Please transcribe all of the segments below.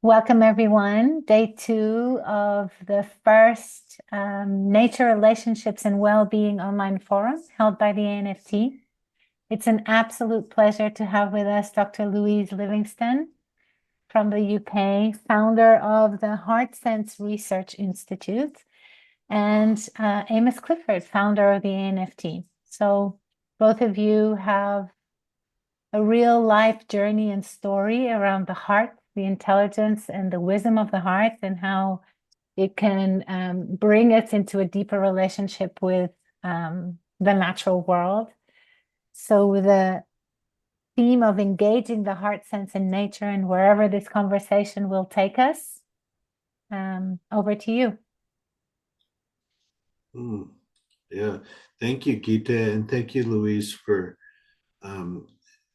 Welcome, everyone. Day 2 of the first Nature, Relationships, and Wellbeing online forum held by the ANFT. It's an absolute pleasure to have with us Dr. Louise Livingstone from the UK, founder of the Heart Sense Research Institute, and Amos Clifford, founder of the ANFT. So both of you have a real life journey and story around the heart, the intelligence and the wisdom of the heart, and how it can bring us into a deeper relationship with the natural world. So the theme of engaging the heart sense in nature and wherever this conversation will take us, over to you. Yeah, thank you, Gita, and thank you, Louise, for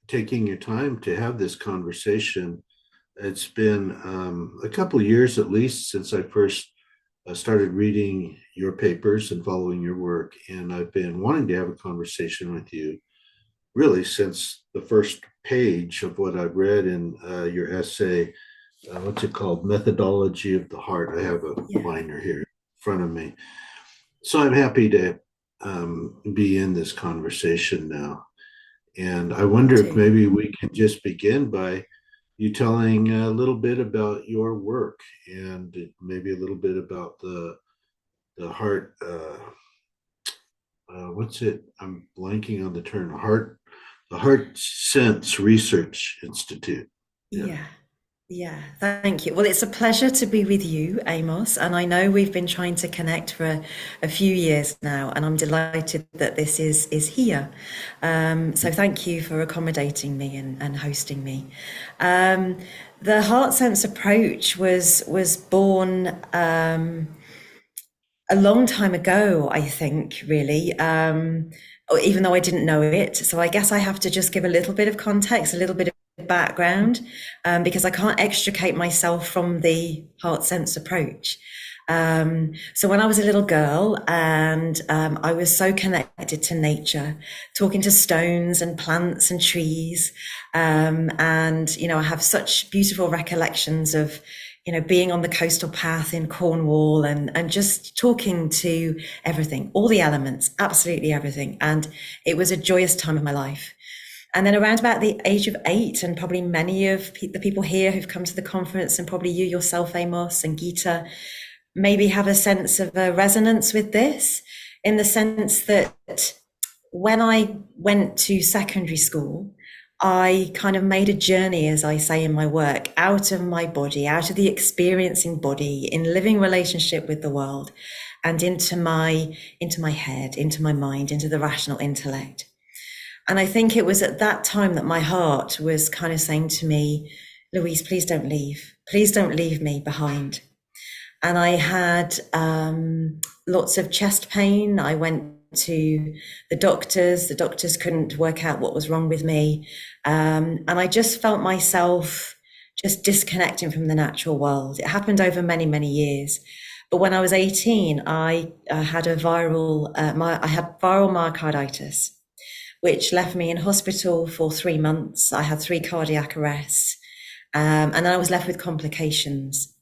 taking your time to have this conversation. It's been a couple of years at least since I first started reading your papers and following your work, and I've been wanting to have a conversation with you really since the first page of what I've read in your essay. What's it called? Methodology of the Heart. I have a binder here in front of me. So I'm happy to be in this conversation now. And I wonder if maybe we can just begin by you telling a little bit about your work and maybe a little bit about the heart. What's it? I'm blanking on the term. The Heart Sense Research Institute. Yeah, thank you. Well, it's a pleasure to be with you, Amos, and I know we've been trying to connect for a few years now, and I'm delighted that this is here. So thank you for accommodating me and hosting me. The Heart Sense approach was born a long time ago, I think, really. Even though I didn't know it. So I guess I have to just give a little bit of context, a little bit of background, because I can't extricate myself from the heart sense approach. So when I was a little girl and I was so connected to nature, talking to stones and plants and trees, and, you know, I have such beautiful recollections of, you know, being on the coastal path in Cornwall and just talking to everything, all the elements, absolutely everything. And it was a joyous time of my life. And then around about the age of 8, and probably many of the people here who've come to the conference, and probably you yourself, Amos and Gita, maybe have a sense of a resonance with this, in the sense that when I went to secondary school, I kind of made a journey, as I say in my work, out of my body, out of the experiencing body, in living relationship with the world, and into my head, into my mind, into the rational intellect. And I think it was at that time that my heart was kind of saying to me, Louise, please don't leave. Please don't leave me behind. And I had lots of chest pain. I went to the doctors. The doctors couldn't work out what was wrong with me. And I just felt myself just disconnecting from the natural world. It happened over many, many years. But when I was 18, I had viral myocarditis, which left me in hospital for 3 months. I had 3 cardiac arrests, and then I was left with complications.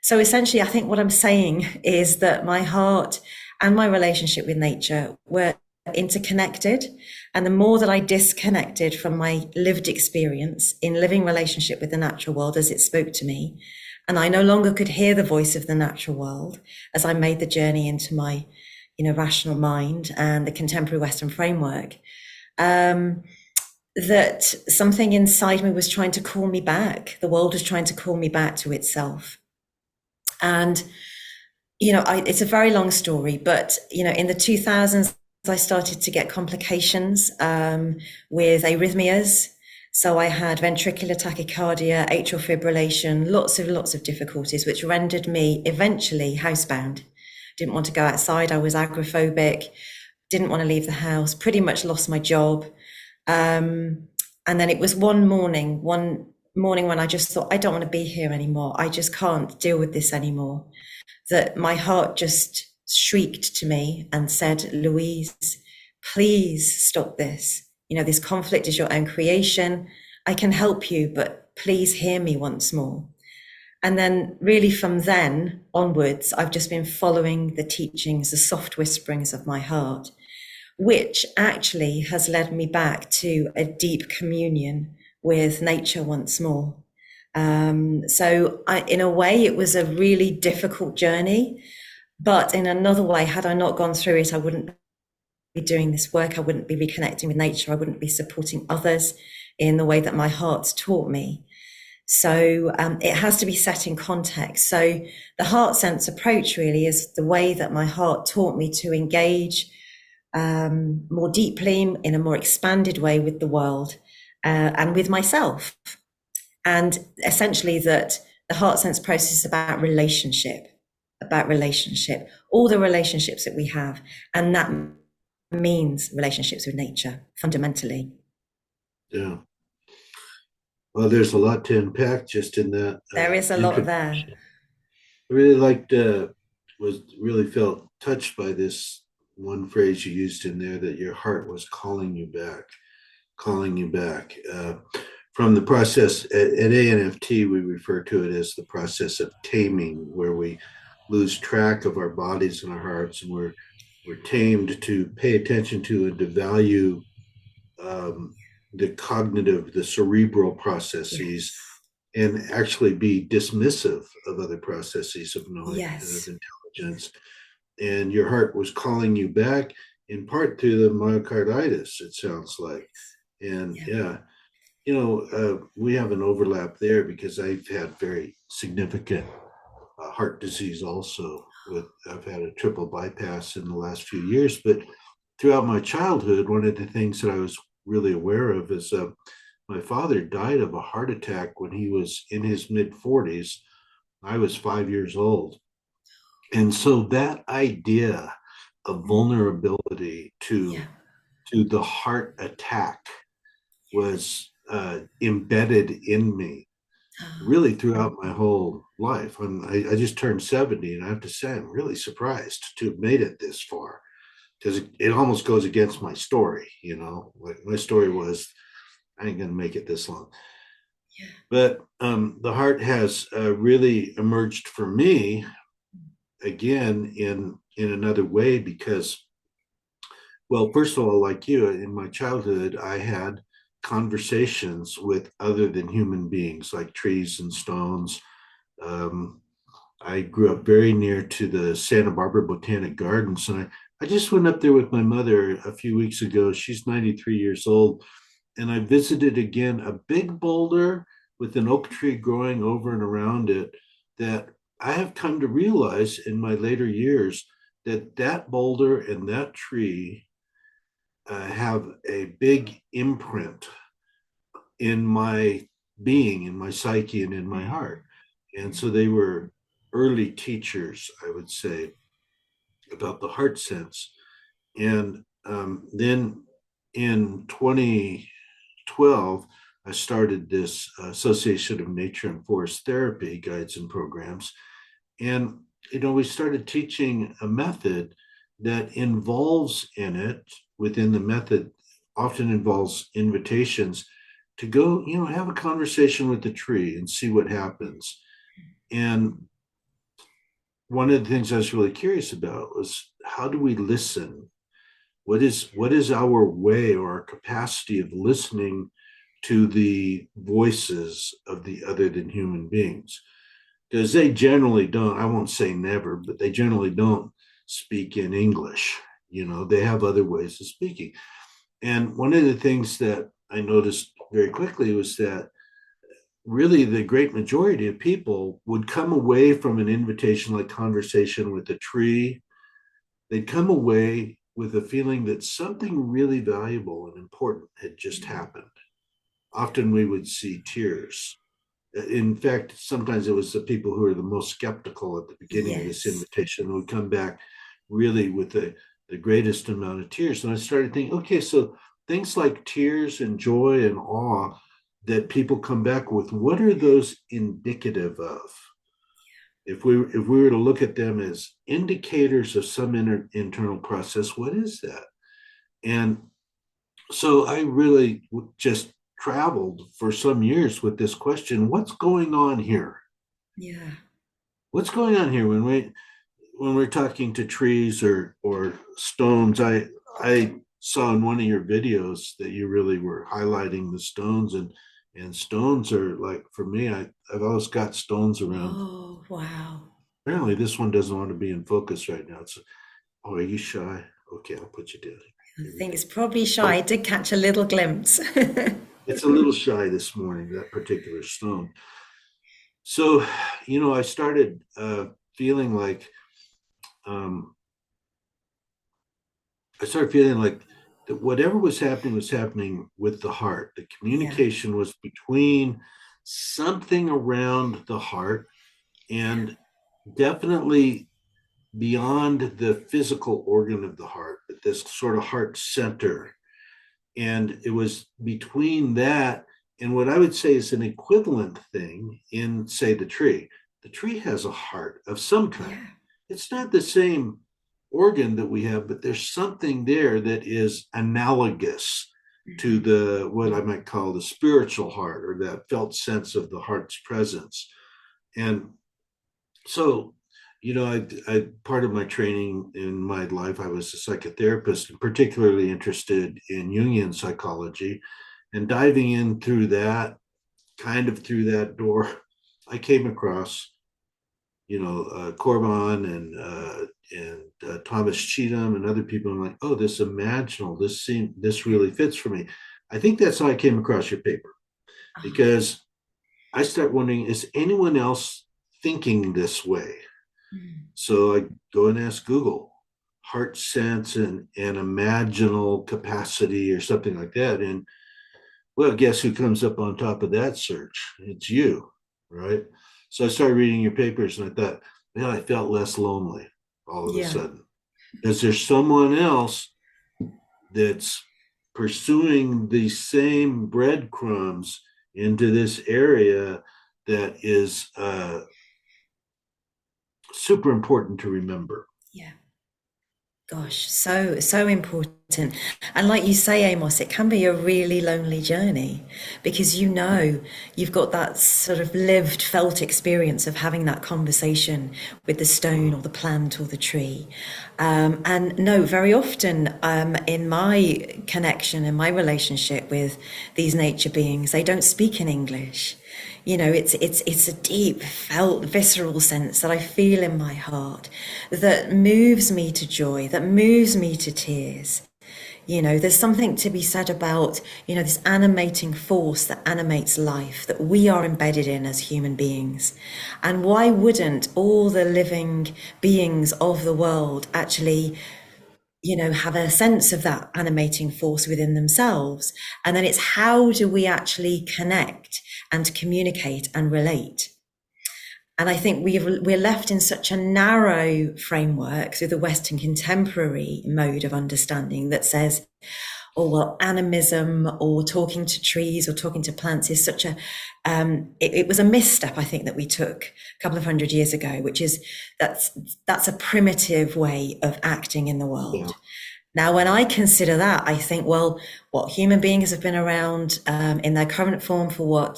So essentially, I think what I'm saying is that my heart and my relationship with nature were interconnected. And the more that I disconnected from my lived experience in living relationship with the natural world as it spoke to me, and I no longer could hear the voice of the natural world as I made the journey into my, you know, rational mind and the contemporary Western framework, that something inside me was trying to call me back. The world was trying to call me back to itself. And, you know, it's a very long story, but, you know, in the 2000s, I started to get complications with arrhythmias. So I had ventricular tachycardia, atrial fibrillation, lots of difficulties, which rendered me eventually housebound. Didn't want to go outside. I was agoraphobic, didn't want to leave the house, pretty much lost my job. And then it was one morning when I just thought, I don't want to be here anymore. I just can't deal with this anymore. That my heart just shrieked to me and said, Louise, please stop this. You know, this conflict is your own creation. I can help you, but please hear me once more. And then really from then onwards, I've just been following the teachings, the soft whisperings of my heart, which actually has led me back to a deep communion with nature once more. In a way, it was a really difficult journey, but in another way, had I not gone through it, I wouldn't be doing this work. I wouldn't be reconnecting with nature. I wouldn't be supporting others in the way that my heart's taught me. So it has to be set in context. So the heart sense approach really is the way that my heart taught me to engage more deeply in a more expanded way with the world and with myself. And essentially that the heart sense process is about relationship, all the relationships that we have. And that means relationships with nature fundamentally. Yeah. Well, there's a lot to unpack just in that. There is a lot there. I really liked, really felt touched by this one phrase you used in there, that your heart was calling you back, calling you back. From the process at ANFT, we refer to it as the process of taming, where we lose track of our bodies and our hearts, and we're tamed to pay attention to and to value the cognitive, the cerebral processes, and actually be dismissive of other processes of knowing and of intelligence. And your heart was calling you back in part to the myocarditis, it sounds like. And we have an overlap there because I've had very significant heart disease also. I've had a triple bypass in the last few years, but throughout my childhood, one of the things that I was really aware of is my father died of a heart attack when he was in his mid 40s. I was 5 years old. And so that idea of vulnerability to the heart attack was embedded in me really throughout my whole life. I just turned 70, and I have to say I'm really surprised to have made it this far, because it almost goes against my story. Like my story was, I ain't gonna make it this long. But the heart has really emerged for me again in another way, because, well, first of all, like you, in my childhood, I had conversations with other than human beings, like trees and stones. I grew up very near to the Santa Barbara Botanic Gardens, and I just went up there with my mother a few weeks ago. She's 93 years old, and I visited again a big boulder with an oak tree growing over and around it, that I have come to realize in my later years that boulder and that tree have a big imprint in my being, in my psyche, and in my heart. And so they were early teachers, I would say, about the heart sense. And then in 2012, I started this Association of Nature and Forest Therapy guides and programs. And, we started teaching a method that involves in it, within the method, often involves invitations to go, have a conversation with the tree and see what happens. And one of the things I was really curious about was, how do we listen? What is our way, or our capacity of listening to the voices of the other than human beings? Because they generally don't, I won't say never, but they generally don't speak in English. They have other ways of speaking. And one of the things that I noticed very quickly was that really the great majority of people would come away from an invitation like conversation with a tree. They'd come away with a feeling that something really valuable and important had just happened. Often we would see tears. In fact, sometimes it was the people who are the most skeptical at the beginning of this invitation who would come back really with the greatest amount of tears. And I started thinking, okay, so things like tears and joy and awe that people come back with, what are those indicative of? If we were to look at them as indicators of some internal process, what is that? And so I really just traveled for some years with this question, what's going on here? Yeah. What's going on here when we're talking to trees or stones? I saw in one of your videos that you really were highlighting the stones, and stones are like, for me, I've always got stones around. Oh, wow. Apparently this one doesn't want to be in focus right now. Oh, are you shy? Okay, I'll put you down. I Here we think go. it's probably shy. I did catch a little glimpse. It's a little shy this morning, that particular stone. So, I started feeling like um, I started feeling like that whatever was happening with the heart. The Yeah, communication was between something around the heart yeah, and definitely beyond the physical organ of the heart, but this sort of heart center. And it was between that and what I would say is an equivalent thing in, say, the tree. The tree has a heart of some kind. yeah. It's not the same organ that we have, but there's something there that is analogous to Mhm. the what I might call the spiritual heart, or that felt sense of the heart's presence. And so, I part of my training in my life, I was a psychotherapist and particularly interested in Jungian psychology. And diving in through that, kind of through that door, I came across, Corbin and Thomas Cheatham and other people. I'm like, oh, this Imaginal, this really fits for me. I think that's how I came across your paper, Ah, because I start wondering, is anyone else thinking this way? mm. So I go and ask Google heart sense and imaginal capacity or something like that. And well, guess who comes up on top of that search? It's you, right? So I started reading your papers and I thought, man, I felt less lonely all of a Yeah, sudden. Is there someone else that's pursuing the same breadcrumbs into this area that is super important to remember? yeah. Gosh, so important. And like you say, Amos, it can be a really lonely journey because you've got that sort of lived, felt experience of having that conversation with the stone or the plant or the tree. And no, very often in my connection, in my relationship with these nature beings, they don't speak in English. It's a deep, felt, visceral sense that I feel in my heart that moves me to joy, that moves me to tears. There's something to be said about, this animating force that animates life that we are embedded in as human beings. And why wouldn't all the living beings of the world actually have a sense of that animating force within themselves? And then it's how do we actually connect and communicate and relate? And I think we're left in such a narrow framework through the Western contemporary mode of understanding that says, oh, well, animism or talking to trees or talking to plants is such it was a misstep, I think, that we took a couple of 100 years ago, which is that's a primitive way of acting in the Yeah. world. Now, when I consider that, I think, well, what human beings have been around in their current form for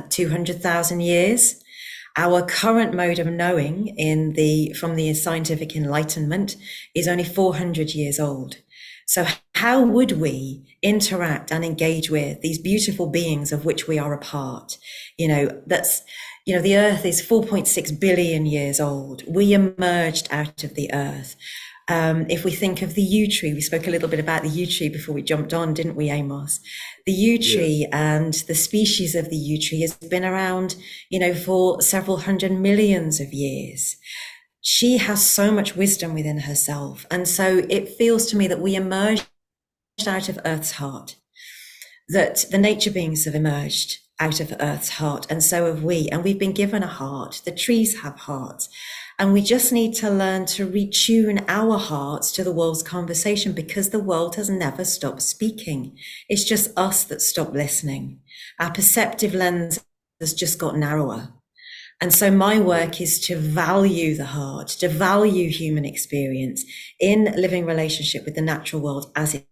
200,000 years. Our current mode of knowing from the scientific enlightenment is only 400 years old. So how would we interact and engage with these beautiful beings of which we are a part? The earth is 4.6 billion years old. We emerged out of the earth. If we think of the yew tree, we spoke a little bit about the yew tree before we jumped on, didn't we, Amos? The yew Yes. tree and the species of the yew tree has been around, for several hundred millions of years. She has so much wisdom within herself. And so it feels to me that we emerged out of Earth's heart, that the nature beings have emerged out of Earth's heart, and so have we. And we've been given a heart. The trees have hearts. And we just need to learn to retune our hearts to the world's conversation, because the world has never stopped speaking. It's just us that stop listening. Our perceptive lens has just got narrower. And so my work is to value the heart, to value human experience in living relationship with the natural world as it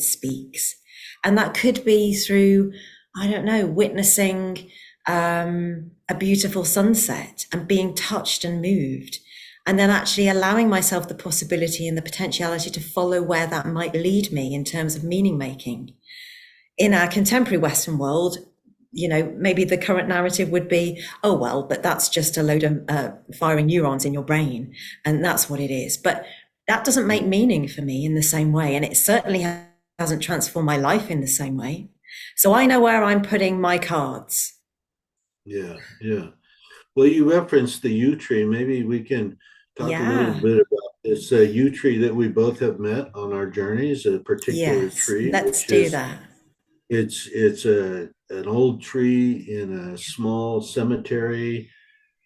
speaks. And that could be through, I don't know, witnessing a beautiful sunset and being touched and moved, and then actually allowing myself the possibility and the potentiality to follow where that might lead me in terms of meaning making. In our contemporary Western world, maybe the current narrative would be, oh, well, but that's just a load of firing neurons in your brain, and that's what it is. But that doesn't make meaning for me in the same way, and it certainly hasn't transformed my life in the same way. So I know where I'm putting my cards. Yeah, yeah. Well, you referenced the yew tree. Maybe we can talk a little Yeah, bit about this yew tree that we both have met on our journeys, a particular yes, tree, let's which do is that. it's an old tree in a small cemetery,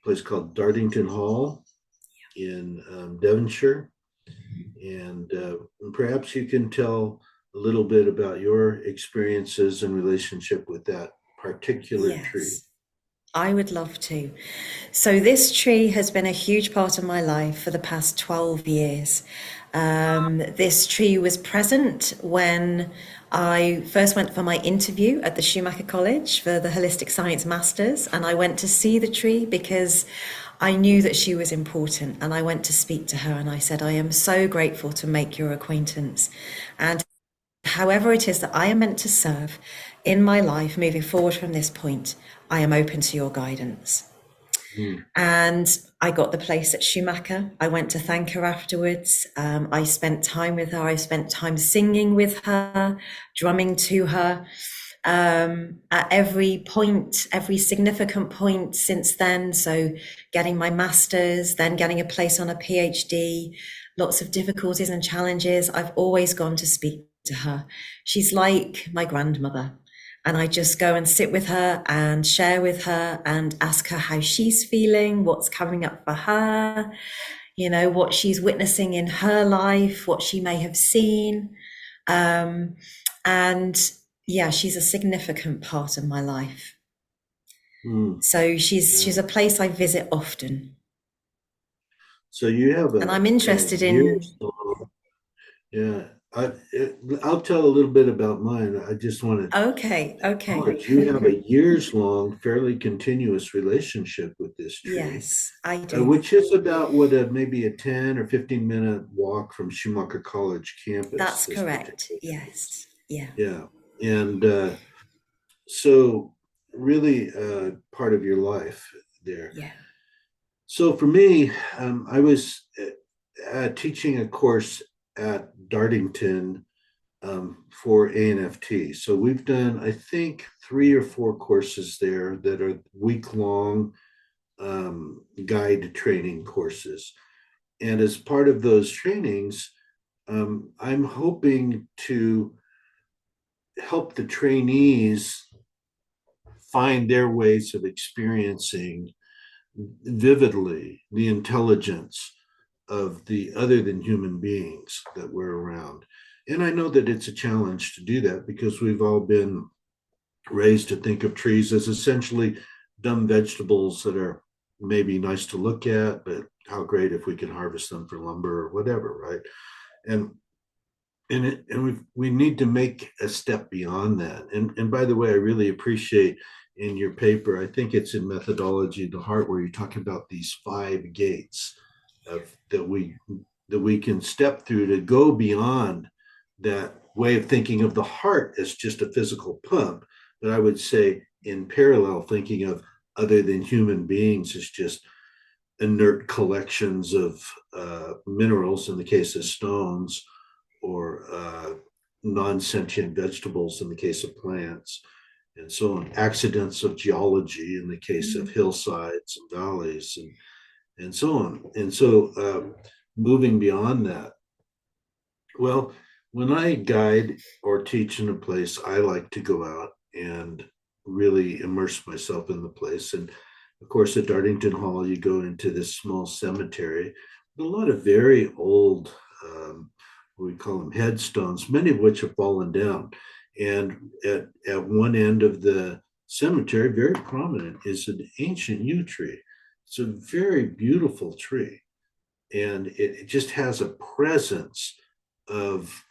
place called Dartington Hall in Devonshire. And perhaps you can tell a little bit about your experiences and relationship with that particular tree. Yes, I would love to. So this tree has been a huge part of my life for the past 12 years. This tree was present when I first went for my interview at the Schumacher College for the Holistic Science Masters, and I went to see the tree because I knew that she was important, and I went to speak to her and I said, I am so grateful to make your acquaintance. And however it is that I am meant to serve in my life moving forward from this point, I am open to your guidance. Mm. And I got the place at Schumacher. I went to thank her afterwards. I spent time with her. I spent time singing with her, drumming to her. At every point, every significant point since then. So getting my master's, then getting a place on a PhD, lots of difficulties and challenges. I've always gone to speak to her. She's like my grandmother. And I just go and sit with her and share with her and ask her how she's feeling, what's coming up for her, what she's witnessing in her life, what she may have seen. And yeah, she's a significant part of my life. Mm. So she's Yeah. a place I visit often. So you have And I'm a interested in, years long, yeah. I'll tell a little bit about mine. I just want to okay, acknowledge okay. you have a years long, fairly continuous relationship with this tree, Yes, I do. which is about maybe a 10 or 15-minute walk from Schumacher College campus. That's This correct. particular tree. Yes. Yeah. Yeah. And so really part of your life there. Yeah. So for me, I was teaching a course at Dartington for ANFT. So we've done, I think, 3 or 4 courses there that are week-long guide training courses. And as part of those trainings, I'm hoping to help the trainees find their ways of experiencing vividly the intelligence of the other than human beings that we're around. And I know that it's a challenge to do that because we've all been raised to think of trees as essentially dumb vegetables that are maybe nice to look at, but how great if we can harvest them for lumber or whatever, right? And we need to make a step beyond that. And by the way, I really appreciate in your paper, I think it's in Methodology of the Heart, where you talk about these 5 gates of that we can step through to go beyond that way of thinking of the heart as just a physical pump. But I would say in parallel, thinking of other than human beings as just inert collections of minerals in the case of stones, or non-sentient vegetables in the case of plants, and so on, accidents of geology in the case of hillsides and valleys, and so on. And so moving beyond that, well, when I guide or teach in a place, I like to go out and really immerse myself in the place. And of course, at Dartington Hall, you go into this small cemetery with a lot of very old, we call them headstones, many of which have fallen down. And at one end of the cemetery, very prominent, is an ancient yew tree. It's a very beautiful tree. And it just has a presence of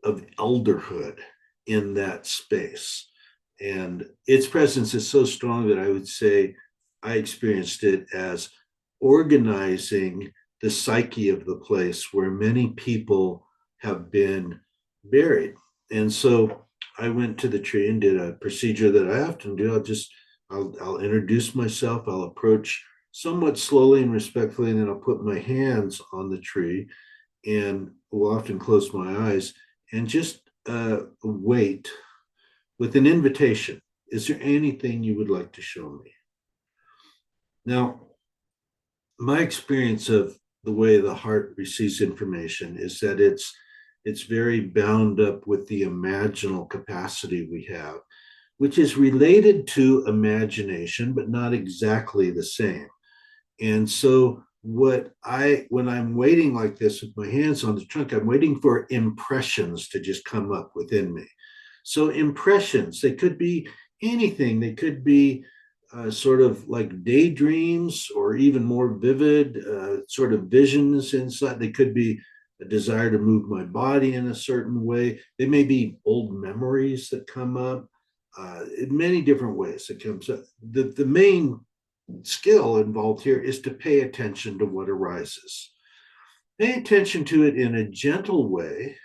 elderhood in that space. And its presence is so strong that I would say I experienced it as organizing the psyche of the place where many people have been buried. And so I went to the tree and did a procedure that I often do. I'll introduce myself, I'll approach somewhat slowly and respectfully, and then I'll put my hands on the tree and will often close my eyes and just wait with an invitation. Is there anything you would like to show me? Now, my experience of the way the heart receives information is that it's very bound up with the imaginal capacity we have, which is related to imagination, but not exactly the same. And so when I'm waiting like this with my hands on the trunk, I'm waiting for impressions to just come up within me. So impressions, they could be anything. They could be sort of like daydreams or even more vivid sort of visions inside. They could be a desire to move my body in a certain way. They may be old memories that come up in many different ways. It comes up. The main skill involved here is to pay attention to what arises. Pay attention to it in a gentle way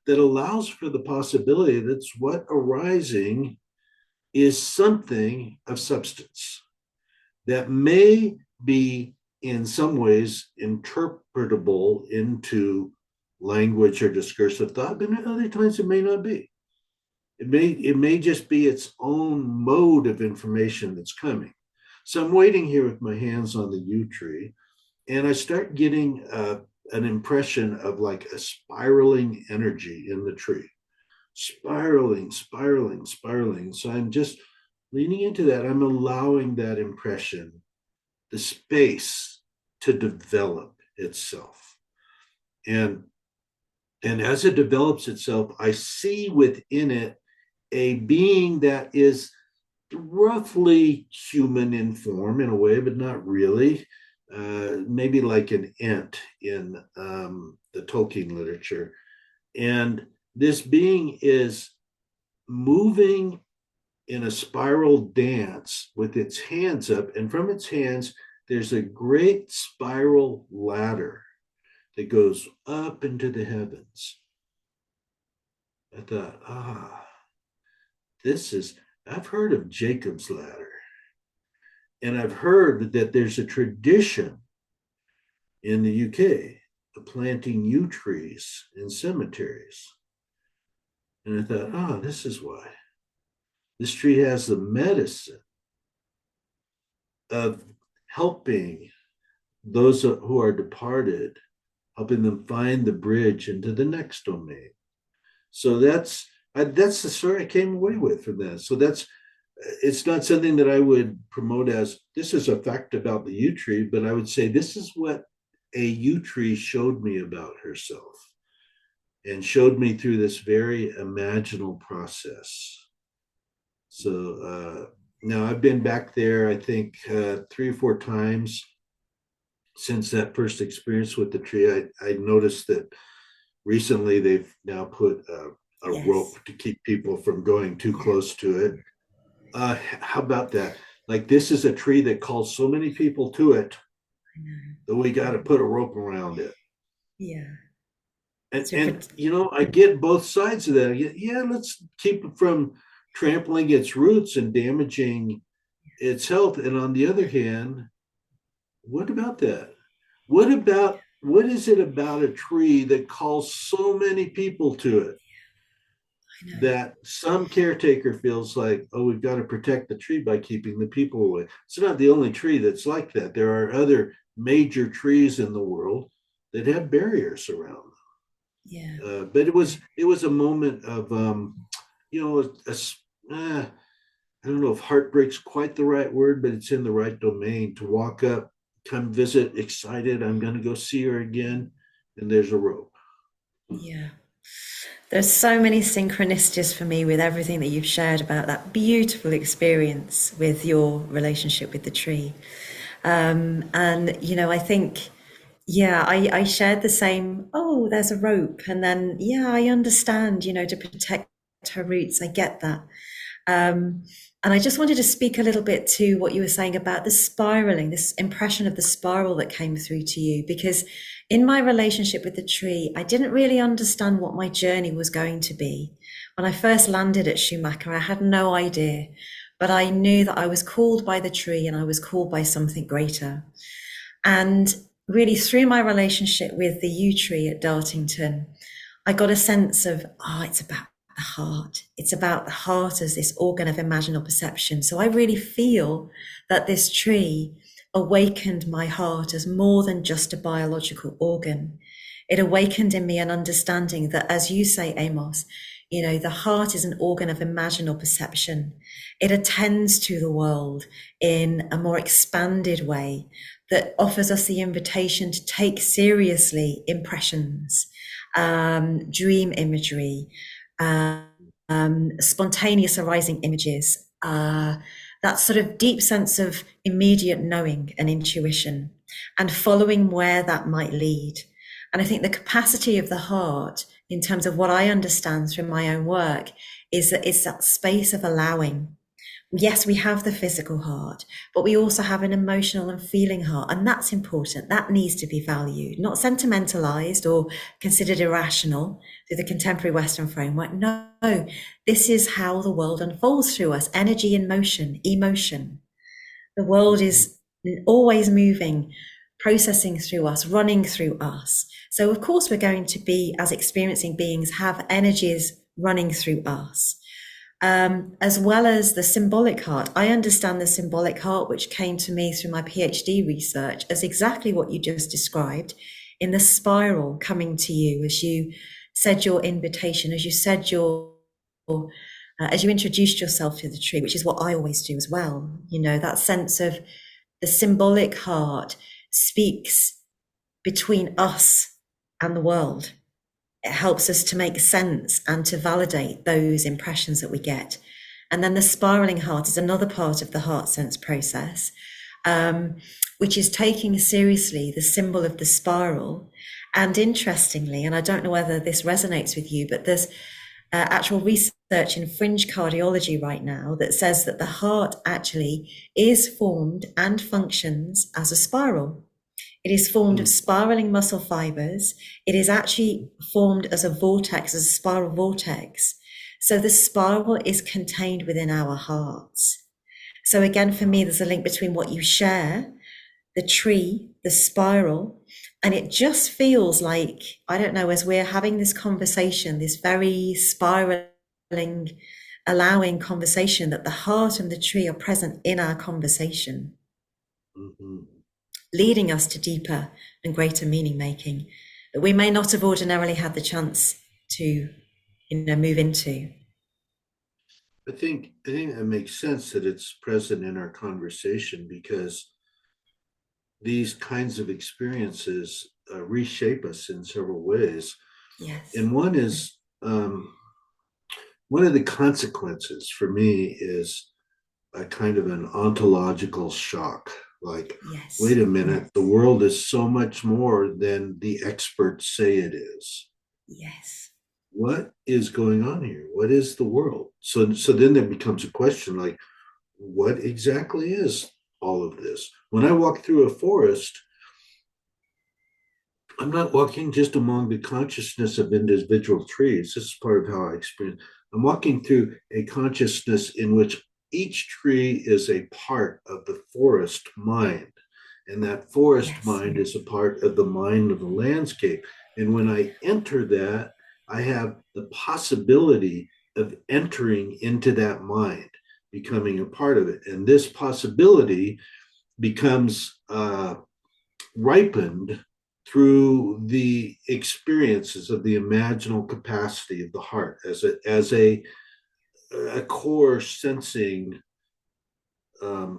that allows for the possibility that what arising is something of substance that may be in some ways interpretable into language or discursive thought, but at other times it may not be. It may just be its own mode of information that's coming. So I'm waiting here with my hands on the yew tree, and I start getting an impression of like a spiraling energy in the tree. Spiraling, spiraling, spiraling. So I'm just leaning into that. I'm allowing that impression, the space to develop itself. And as it develops itself, I see within it a being that is roughly human in form in a way, but not really. Maybe like an ant in the Tolkien literature. And this being is moving in a spiral dance with its hands up, and from its hands, there's a great spiral ladder that goes up into the heavens. I thought, I've heard of Jacob's ladder, and I've heard that there's a tradition in the UK of planting yew trees in cemeteries. And I thought, this is why. This tree has the medicine of helping those who are departed, helping them find the bridge into the next domain. So that's the story I came away with from that. So it's not something that I would promote as this is a fact about the yew tree, but I would say this is what a yew tree showed me about herself and showed me through this very imaginal process. So now I've been back there, I think 3 or 4 times since that first experience with the tree. I noticed that recently they've now put a Yes. rope to keep people from going too close to it. How about that? Like, this is a tree that calls so many people to it that we got to put a rope around it. Yeah. And I get both sides of that. Yeah, let's keep it from trampling its roots and damaging its health. And on the other hand, what about that? What is it about a tree that calls so many people to it that some caretaker feels like, we've got to protect the tree by keeping the people away? It's not the only tree that's like that. There are other major trees in the world that have barriers around them. Yeah. But it was a moment of I don't know if heartbreak's quite the right word, but it's in the right domain to walk up, come visit, excited. I'm going to go see her again. And there's a rope. Yeah. There's so many synchronicities for me with everything that you've shared about that beautiful experience with your relationship with the tree. And, I think, I shared the same, there's a rope. And then, I understand, to protect her roots. I get that. And I just wanted to speak a little bit to what you were saying about the spiraling, this impression of the spiral that came through to you, because in my relationship with the tree, I didn't really understand what my journey was going to be. When I first landed at Schumacher, I had no idea, but I knew that I was called by the tree and I was called by something greater. And really through my relationship with the yew tree at Dartington, I got a sense of, it's about the heart. It's about the heart as this organ of imaginal perception. So I really feel that this tree awakened my heart as more than just a biological organ. It awakened in me an understanding that, as you say, Amos, the heart is an organ of imaginal perception. It attends to the world in a more expanded way that offers us the invitation to take seriously impressions, dream imagery, spontaneous arising images, that sort of deep sense of immediate knowing and intuition, and following where that might lead. And I think the capacity of the heart, in terms of what I understand through my own work, is that it's that space of allowing. Yes, we have the physical heart, but we also have an emotional and feeling heart. And that's important. That needs to be valued, not sentimentalized or considered irrational through the contemporary Western framework. No, this is how the world unfolds through us. Energy in motion, emotion. The world is always moving, processing through us, running through us. So of course, we're going to be, as experiencing beings, have energies running through us. As well as the symbolic heart. I understand the symbolic heart, which came to me through my PhD research, as exactly what you just described, in the spiral coming to you as you said your invitation, as you said as you introduced yourself to the tree, which is what I always do as well. That sense of the symbolic heart speaks between us and the world. It helps us to make sense and to validate those impressions that we get. And then the spiraling heart is another part of the heart sense process, which is taking seriously the symbol of the spiral. And interestingly, and I don't know whether this resonates with you, but there's actual research in fringe cardiology right now that says that the heart actually is formed and functions as a spiral. It is formed of spiraling muscle fibers. It is actually formed as a vortex, as a spiral vortex. So the spiral is contained within our hearts. So again, for me, there's a link between what you share, the tree, the spiral, and it just feels like, I don't know, as we're having this conversation, this very spiraling, allowing conversation, that the heart and the tree are present in our conversation. Mm-hmm. Leading us to deeper and greater meaning making that we may not have ordinarily had the chance to, move into. I think it makes sense that it's present in our conversation, because these kinds of experiences reshape us in several ways. Yes. And one is, one of the consequences for me is a kind of an ontological shock. Like, yes. Wait a minute, the world is so much more than the experts say it is. Yes. What is going on here? What is the world? So then there becomes a question like, what exactly is all of this? When I walk through a forest, I'm not walking just among the consciousness of individual trees. This is part of how I experience. I'm walking through a consciousness in which each tree is a part of the forest mind. And that forest mind is a part of the mind of the landscape. And when I enter that, I have the possibility of entering into that mind, becoming a part of it. And this possibility becomes ripened through the experiences of the imaginal capacity of the heart as a core sensing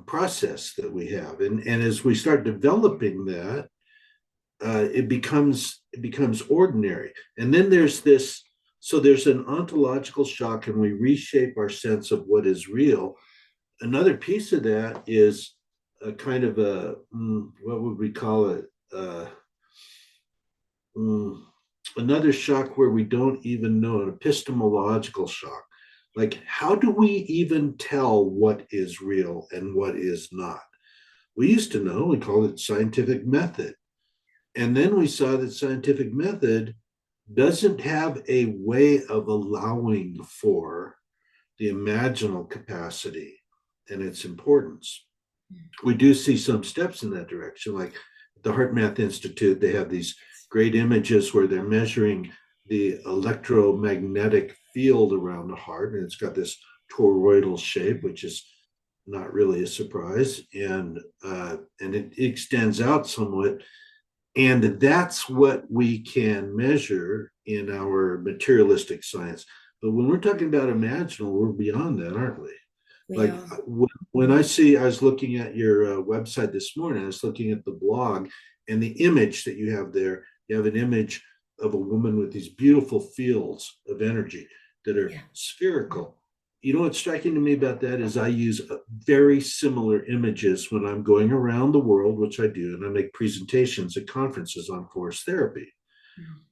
process that we have, and as we start developing that, it becomes ordinary. And then there's this, so there's an ontological shock, and we reshape our sense of what is real. Another piece of that is a kind of a what would we call it? Another shock where we don't even know, an epistemological shock. Like, how do we even tell what is real and what is not? We used to know, we called it scientific method. And then we saw that scientific method doesn't have a way of allowing for the imaginal capacity and its importance. We do see some steps in that direction, like the Heart Math Institute. They have these great images where they're measuring the electromagnetic field around the heart, and it's got this toroidal shape, which is not really a surprise, and it extends out somewhat, and that's what we can measure in our materialistic science. But when we're talking about imaginal, we're beyond that, aren't we? We Like, are. when I was looking at your website this morning, I was looking at the blog, and the image that you have there, you have an image of a woman with these beautiful fields of energy that are Yeah. spherical. You know what's striking to me about that is I use very similar images when I'm going around the world, which I do, and I make presentations at conferences on forest therapy.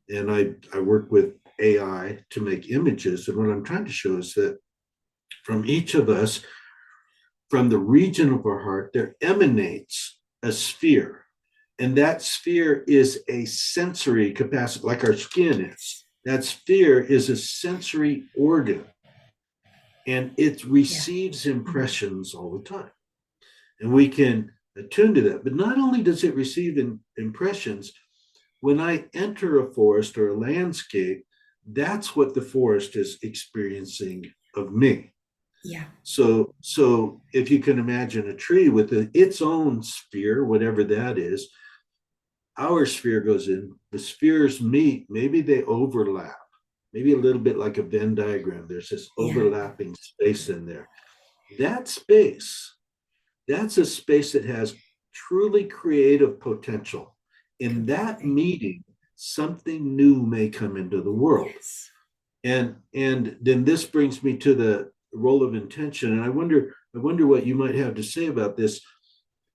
And I work with AI to make images. And what I'm trying to show is that from each of us, from the region of our heart, there emanates a sphere. And that sphere is a sensory capacity, like our skin is. That sphere is a sensory organ, and it receives impressions all the time. And we can attune to that. But not only does it receive impressions, when I enter a forest or a landscape, that's what the forest is experiencing of me. Yeah. So if you can imagine a tree with its own sphere, whatever that is, our sphere goes in, the spheres meet, maybe they overlap, maybe a little bit like a Venn diagram. There's this overlapping space in there. That space, that's a space that has truly creative potential. In that meeting, something new may come into the world. Yes. And then this brings me to the role of intention. And I wonder what you might have to say about this.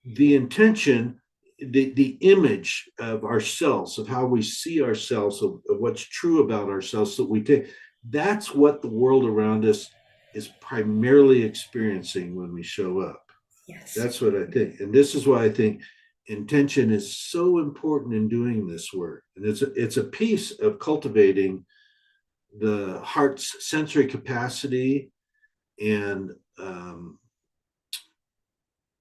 The intention, the image of ourselves, of how we see ourselves, of what's true about ourselves that we take, that's what the world around us is primarily experiencing when we show up. Yes. That's what I think. And this is why I think intention is so important in doing this work. And it's a piece of cultivating the heart's sensory capacity and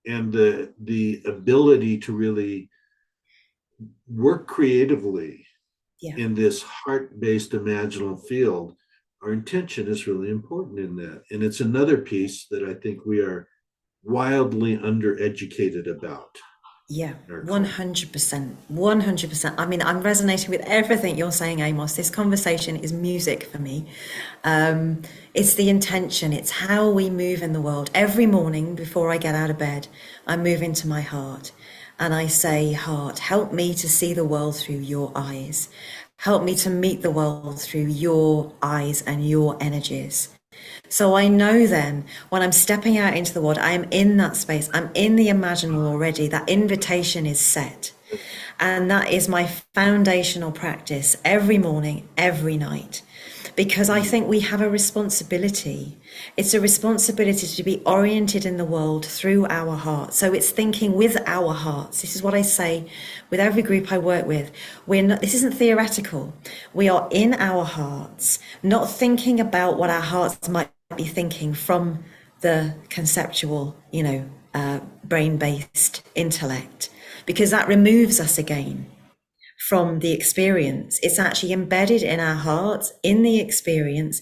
the ability to really work creatively in this heart-based imaginal field. Our intention is really important in that. And it's another piece that I think we are wildly undereducated about. Yeah, 100%. 100%. I mean, I'm resonating with everything you're saying, Amos. This conversation is music for me. It's the intention, it's how we move in the world. Every morning before I get out of bed, I move into my heart and I say, Heart, help me to see the world through your eyes. Help me to meet the world through your eyes and your energies. So I know then when I'm stepping out into the world, I am in that space. I'm in the imaginal already. That invitation is set. And that is my foundational practice every morning, every night. Because I think we have a responsibility. It's a responsibility to be oriented in the world through our heart. So it's thinking with our hearts. This is what I say with every group I work with. This isn't theoretical. We are in our hearts, not thinking about what our hearts might be thinking from the conceptual, brain-based intellect, because that removes us again from the experience. It's actually embedded in our hearts, in the experience,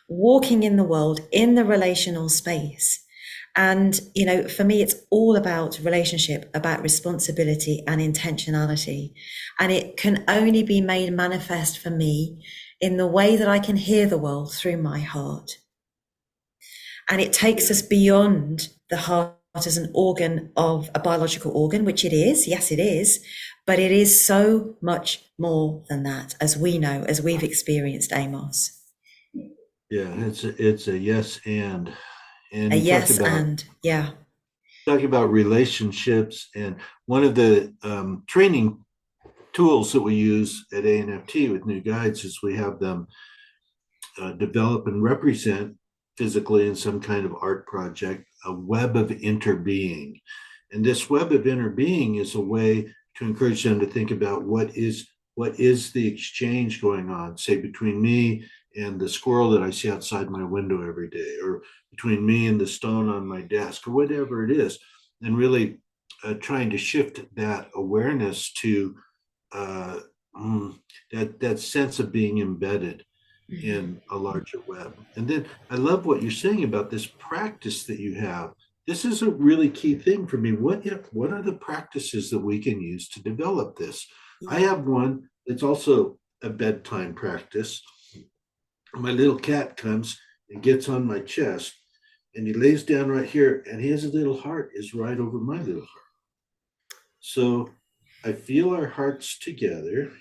walking in the world, in the relational space. And, for me, it's all about relationship, about responsibility and intentionality. And it can only be made manifest for me in the way that I can hear the world through my heart. And it takes us beyond the heart as an organ of a biological organ, which it is. Yes, it is. But it is so much more than that, as we know, as we've experienced, Amos. Yeah, it's a yes and a yes and yeah. Talking about relationships, and one of the training tools that we use at ANFT with new guides is we have them develop and represent physically in some kind of art project, a web of interbeing. And this web of interbeing is a way to encourage them to think about what is the exchange going on, say, between me and the squirrel that I see outside my window every day, or between me and the stone on my desk, or whatever it is, and really trying to shift that awareness to that sense of being embedded in a larger web. And then I love what you're saying about this practice that you have. This is a really key thing for me. What are the practices that we can use to develop this? I have one that's also a bedtime practice. My little cat comes and gets on my chest, and he lays down right here, and his little heart is right over my little heart. So I feel our hearts together,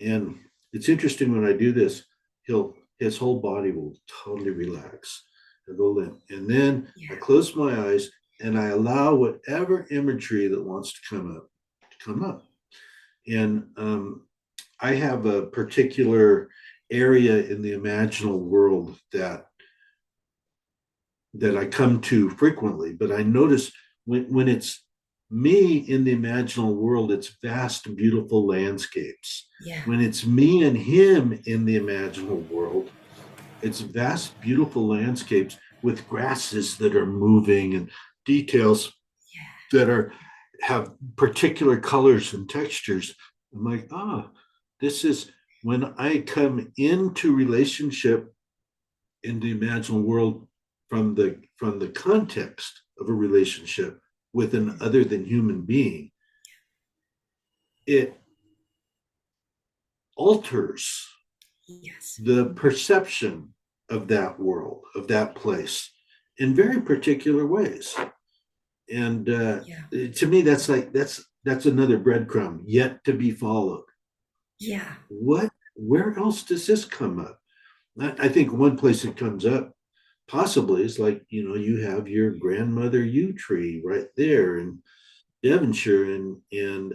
and it's interesting when I do this, his whole body will totally relax and go limp. And then I close my eyes and I allow whatever imagery that wants to come up to come up. And I have a particular area in the imaginal world that I come to frequently, but I notice when it's me in the imaginal world, it's vast, beautiful landscapes. Yeah. When it's me and him in the imaginal world, it's vast, beautiful landscapes with grasses that are moving and details that have particular colors and textures. I'm like, this is when I come into relationship in the imaginal world from the context of a relationship with an other than human being, it alters the perception of that world, of that place, in very particular ways. And to me, that's another breadcrumb yet to be followed. Yeah. Where else does this come up? I think one place it comes up possibly is like, you have your grandmother yew tree right there in Devonshire, and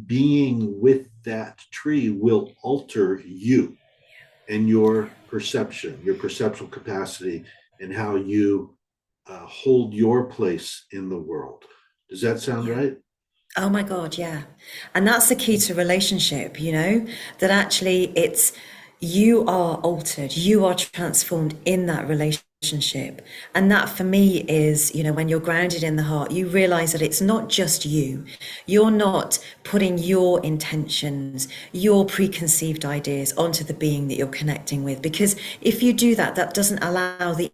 being with that tree will alter you and your perceptual capacity, and how you hold your place in the world. Does that sound right? Oh my God, yeah. And that's the key to relationship, that actually it's you are altered, you are transformed in that relationship. And that for me is, when you're grounded in the heart, you realize that it's not just you. You're not putting your intentions, your preconceived ideas onto the being that you're connecting with. Because if you do that, that doesn't allow the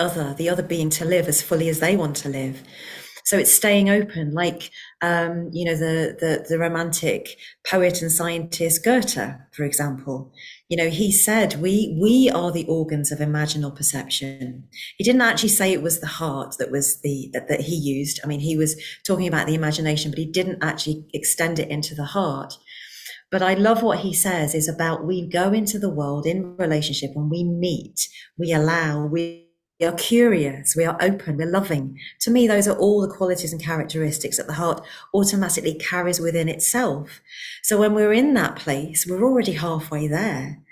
other being to live as fully as they want to live. So it's staying open, like the romantic poet and scientist Goethe, for example. He said we are the organs of imaginal perception. He didn't actually say it was the heart that was that he used. I mean, he was talking about the imagination, but he didn't actually extend it into the heart. But I love what he says is about we go into the world in relationship, and we meet, we allow, we are curious, we are open, we're loving. To me, those are all the qualities and characteristics that the heart automatically carries within itself. So when we're in that place, we're already halfway there.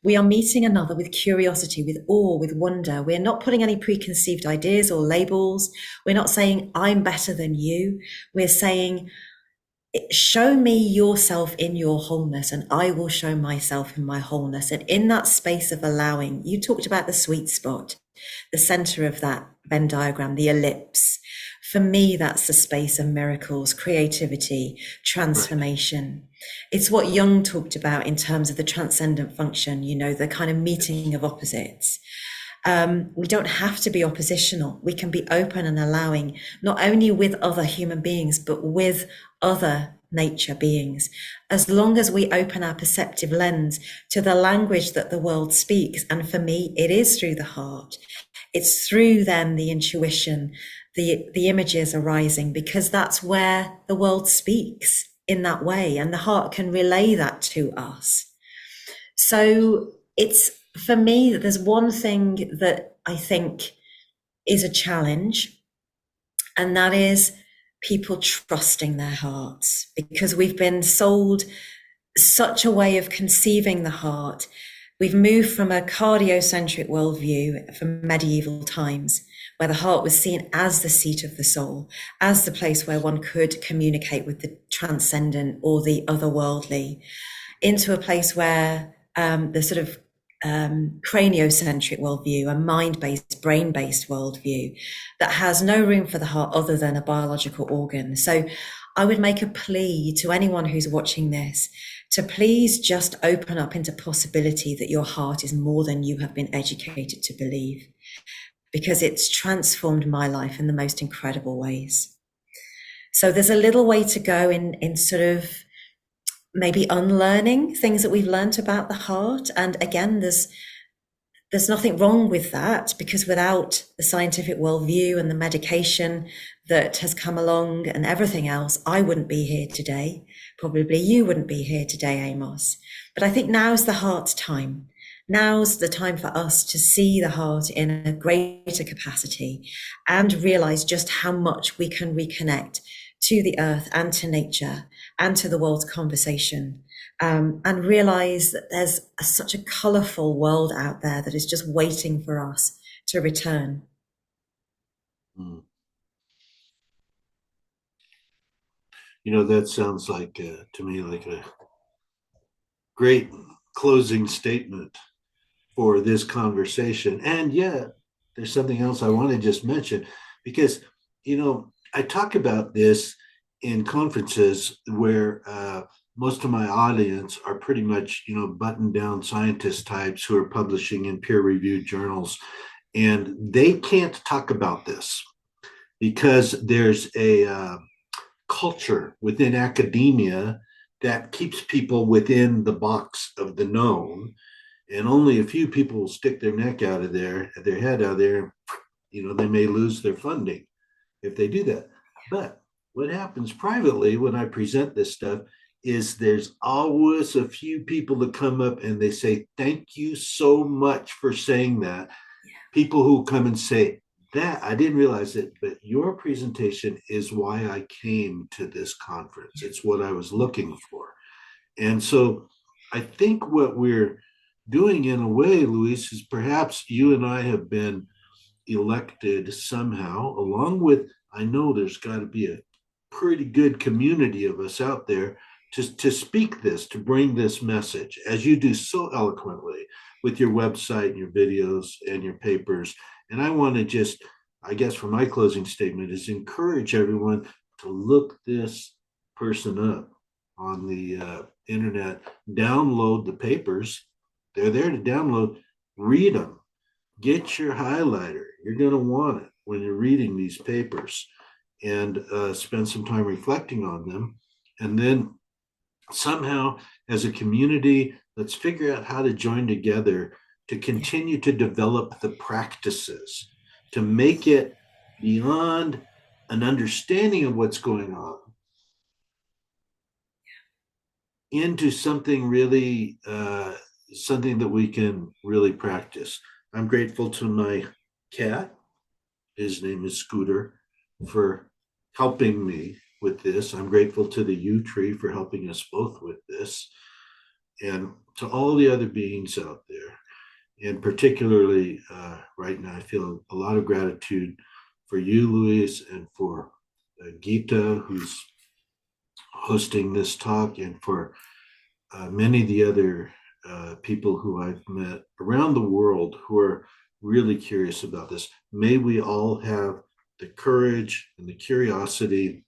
We are meeting another with curiosity, with awe, with wonder. We're not putting any preconceived ideas or labels. We're not saying, I'm better than you. We're saying, show me yourself in your wholeness, and I will show myself in my wholeness. And in that space of allowing, you talked about the sweet spot, the center of that Venn diagram, the ellipse. For me, that's the space of miracles, creativity, transformation. It's what Jung talked about in terms of the transcendent function, the kind of meeting of opposites. We don't have to be oppositional. We can be open and allowing, not only with other human beings, but with other nature beings. As long as we open our perceptive lens to the language that the world speaks. And for me, it is through the heart. It's through then the intuition, the images arising, because that's where the world speaks in that way. And the heart can relay that to us. So it's, for me, there's one thing that I think is a challenge, and that is people trusting their hearts, because we've been sold such a way of conceiving the heart We've moved from a cardiocentric worldview from medieval times, where the heart was seen as the seat of the soul, as the place where one could communicate with the transcendent or the otherworldly, into a place where the sort of craniocentric worldview, a mind-based, brain-based worldview that has no room for the heart other than a biological organ. So I would make a plea to anyone who's watching this to please just open up into possibility that your heart is more than you have been educated to believe, because it's transformed my life in the most incredible ways. So there's a little way to go in sort of maybe unlearning things that we've learned about the heart. And again, there's nothing wrong with that, because without the scientific worldview and the medication that has come along and everything else, I wouldn't be here today. Probably you wouldn't be here today, Amos. But I think now's the heart's time. Now's the time for us to see the heart in a greater capacity and realize just how much we can reconnect to the earth and to nature and to the world's conversation. And realize that there's such a colorful world out there that is just waiting for us to return. Mm. You know, that sounds like, to me, like a great closing statement for this conversation. And yet, there's something else I want to just mention, because, you know, I talk about this in conferences where most of my audience are pretty much, you know, buttoned down scientist types who are publishing in peer reviewed journals. And they can't talk about this because there's a culture within academia that keeps people within the box of the known. And only a few people will stick their neck out of there, their head out there. You know, they may lose their funding if they do that. But what happens privately when I present this stuff is there's always a few people that come up and they say, thank you so much for saying that. Yeah. People who come and say, that I didn't realize it, but your presentation is why I came to this conference. It's what I was looking for. And so I think what we're doing in a way, Louise, is perhaps you and I have been elected somehow, along with, I know there's got to be a pretty good community of us out there to speak this, to bring this message, as you do so eloquently with your website and your videos and your papers. And I want to just, I guess for my closing statement, is encourage everyone to look this person up on the internet, download the papers. They're there to download, read them, get your highlighter. You're going to want it when you're reading these papers, and spend some time reflecting on them. And then somehow, as a community, let's figure out how to join together to continue to develop the practices, to make it beyond an understanding of what's going on into something really, something that we can really practice. I'm grateful to my cat, his name is Scooter, for helping me with this. I'm grateful to the yew tree for helping us both with this, and to all the other beings out there. And particularly right now, I feel a lot of gratitude for you, Louise, and for Gita, who's hosting this talk, and for many of the other people who I've met around the world who are really curious about this. May we all have the courage and the curiosity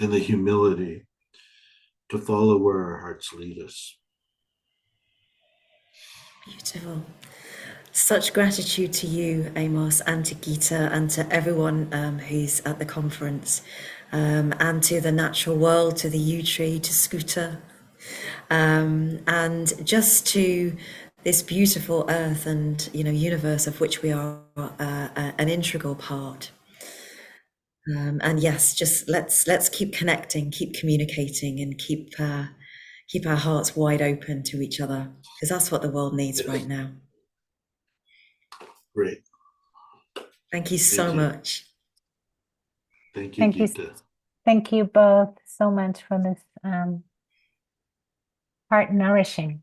and the humility to follow where our hearts lead us. Beautiful. Such gratitude to you, Amos, and to Gita, and to everyone who's at the conference, and to the natural world, to the yew tree, to Scooter, and just to this beautiful earth and universe of which we are an integral part. And yes, just let's keep connecting, keep communicating, and keep our hearts wide open to each other, because that's what the world needs right now. Great. Thank you so much. Thank you, Gita. Thank you both so much for this heart-nourishing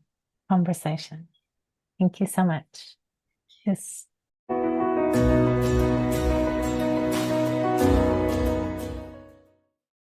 conversation. Thank you so much. Yes.